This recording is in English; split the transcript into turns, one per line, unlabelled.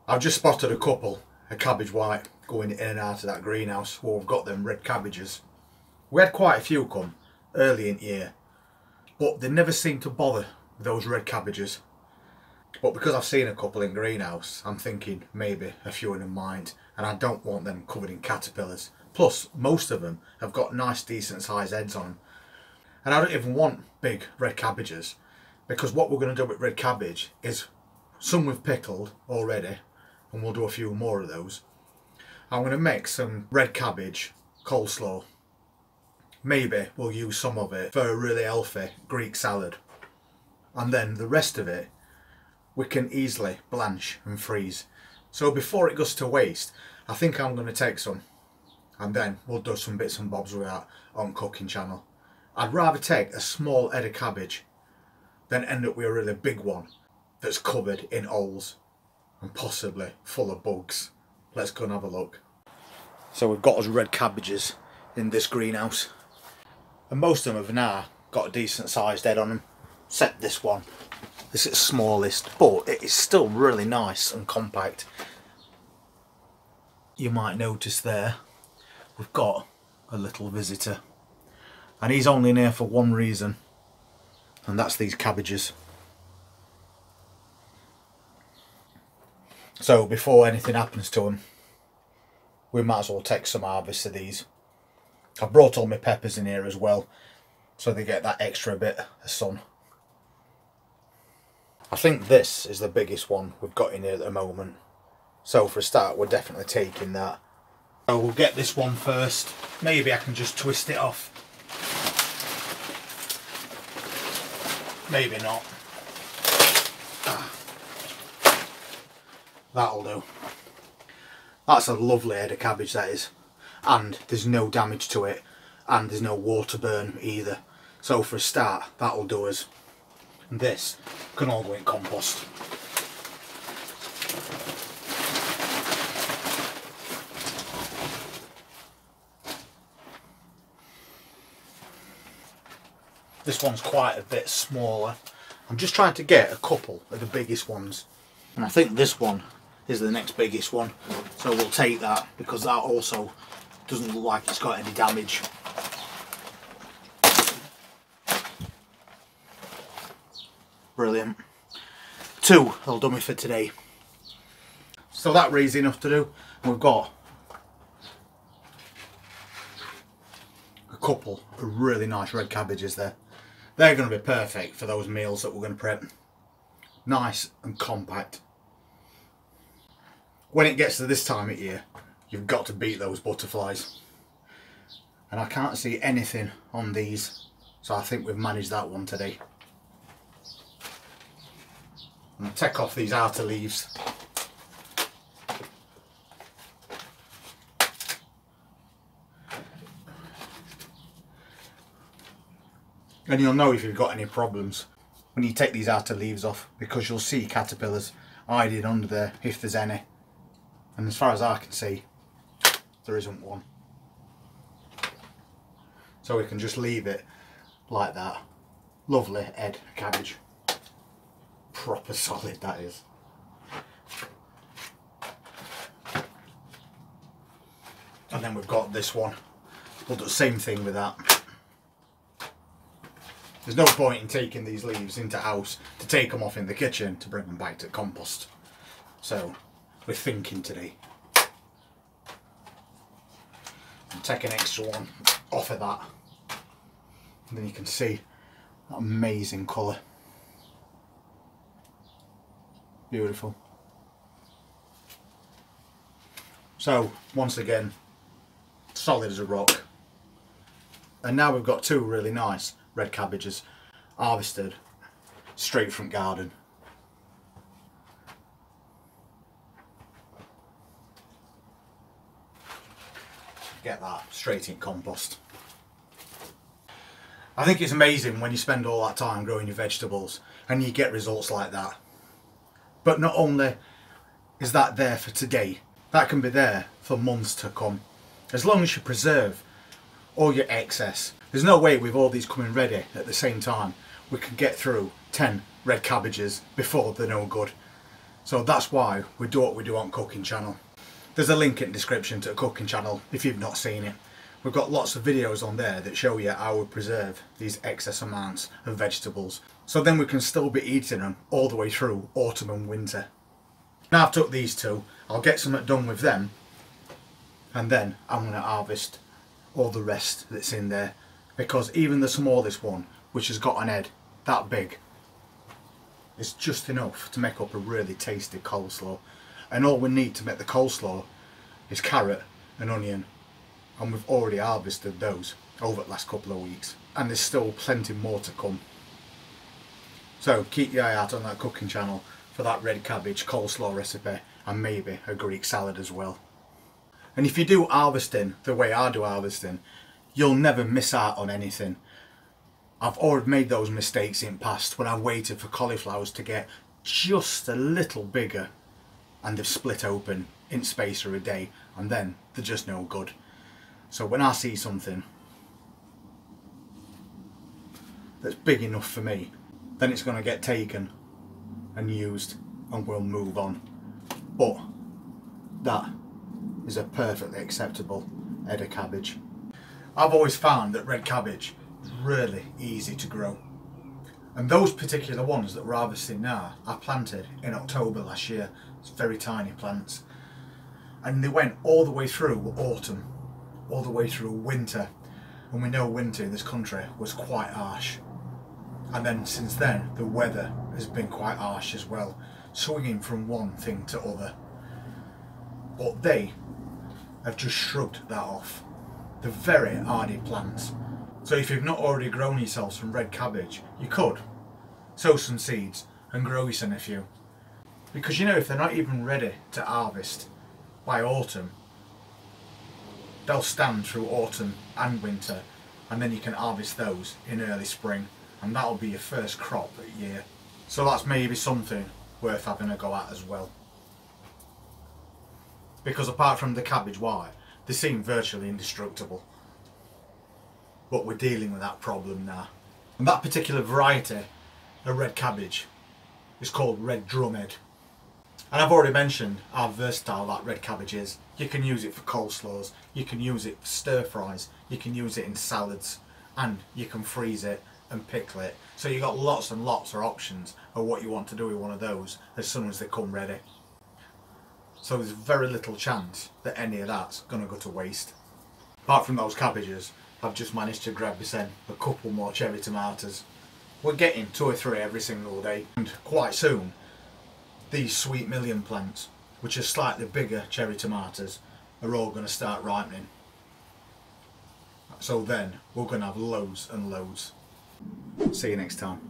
I've just spotted a couple of cabbage white going in and out of that greenhouse where we've got them red cabbages. We had quite a few come early in the year, but they never seem to bother with those red cabbages. But because I've seen a couple in greenhouse, I'm thinking maybe a few of them might, and I don't want them covered in caterpillars. Plus, most of them have got nice decent sized heads on them. And I don't even want big red cabbages, because what we're going to do with red cabbage is some we've pickled already, and we'll do a few more of those. I'm going to make some red cabbage coleslaw. Maybe we'll use some of it for a really healthy Greek salad. And then the rest of it we can easily blanch and freeze. So before it goes to waste, I think I'm going to take some, and then we'll do some bits and bobs with that on cooking channel. I'd rather take a small head of cabbage than end up with a really big one that's covered in holes and possibly full of bugs. Let's go and have a look. So we've got us red cabbages in this greenhouse, and most of them have now got a decent sized head on them, except this one. This is the smallest, but it is still really nice and compact. You might notice there we've got a little visitor, and he's only in here for one reason, and that's these cabbages. So before anything happens to them, we might as well take some harvest of these. I've brought all my peppers in here as well, so they get that extra bit of sun. I think this is the biggest one we've got in here at the moment, so for a start we're definitely taking that. So we'll get this one first. Maybe I can just twist it off. Maybe not. That'll do. That's a lovely head of cabbage, that is, and there's no damage to it, and there's no water burn either. So for a start, that'll do us. And this can all go in compost. This one's quite a bit smaller. I'm just trying to get a couple of the biggest ones, and I think this one is the next biggest one, so we'll take that because that also doesn't look like it's got any damage. Brilliant. Two will do me for today. So that really is enough to do. We've got a couple of really nice red cabbages there. They're going to be perfect for those meals that we're going to prep. Nice and compact. When it gets to this time of year, you've got to beat those butterflies. And I can't see anything on these, so I think we've managed that one today. I'm going to take off these outer leaves. And you'll know if you've got any problems when you take these outer leaves off, because you'll see caterpillars hiding under there if there's any. And as far as I can see, there isn't one. So we can just leave it like that. Lovely head of cabbage. Proper solid, that is. And then we've got this one. We'll do the same thing with that. There's no point in taking these leaves into house to take them off in the kitchen to bring them back to compost. So we're thinking today. And take an extra one off of that. And then you can see that amazing colour. Beautiful. So once again, solid as a rock. And now we've got two really nice red cabbages harvested straight from garden. Get that straight in compost. I think it's amazing when you spend all that time growing your vegetables and you get results like that. But not only is that there for today, that can be there for months to come. As long as you preserve all your excess. There's no way with all these coming ready at the same time we can get through 10 red cabbages before they're no good. So that's why we do what we do on Cooking Channel. There's a link in the description to the Cooking Channel if you've not seen it. We've got lots of videos on there that show you how we preserve these excess amounts of vegetables, so then we can still be eating them all the way through autumn and winter. Now I've took these two, I'll get something done with them, and then I'm going to harvest all the rest that's in there, because even the smallest one, which has got an head that big, is just enough to make up a really tasty coleslaw. And all we need to make the coleslaw is carrot and onion, and we've already harvested those over the last couple of weeks, and there's still plenty more to come. So keep your eye out on that Cooking Channel for that red cabbage coleslaw recipe, and maybe a Greek salad as well. And if you do harvesting the way I do harvesting, you'll never miss out on anything. I've already made those mistakes in past when I've waited for cauliflowers to get just a little bigger and they've split open in space of a day, and then they're just no good. So when I see something that's big enough for me, then it's going to get taken and used and we'll move on. But that is a perfectly acceptable head of cabbage. I've always found that red cabbage is really easy to grow. And those particular ones that we're harvesting now, I planted in October last year. It's very tiny plants. And they went all the way through autumn, all the way through winter. And we know winter in this country was quite harsh. And then since then, the weather has been quite harsh as well, swinging from one thing to other. But they have just shrugged that off. They're very hardy plants. So if you've not already grown yourself some red cabbage, you could sow some seeds and grow yourself a few. Because you know, if they're not even ready to harvest by autumn, they'll stand through autumn and winter, and then you can harvest those in early spring, and that'll be your first crop of the year. So that's maybe something worth having a go at as well. Because apart from the cabbage white, they seem virtually indestructible. But we're dealing with that problem now. And that particular variety of red cabbage is called red drumhead. And I've already mentioned how versatile that red cabbage is. You can use it for coleslaws, you can use it for stir fries, you can use it in salads, and you can freeze it and pickle it. So you've got lots and lots of options of what you want to do with one of those as soon as they come ready. So there's very little chance that any of that's going to go to waste. Apart from those cabbages, I've just managed to grab this in a couple more cherry tomatoes. We're getting 2 or 3 every single day, and quite soon these sweet million plants, which are slightly bigger cherry tomatoes, are all going to start ripening. So then we're going to have loads and loads. See you next time.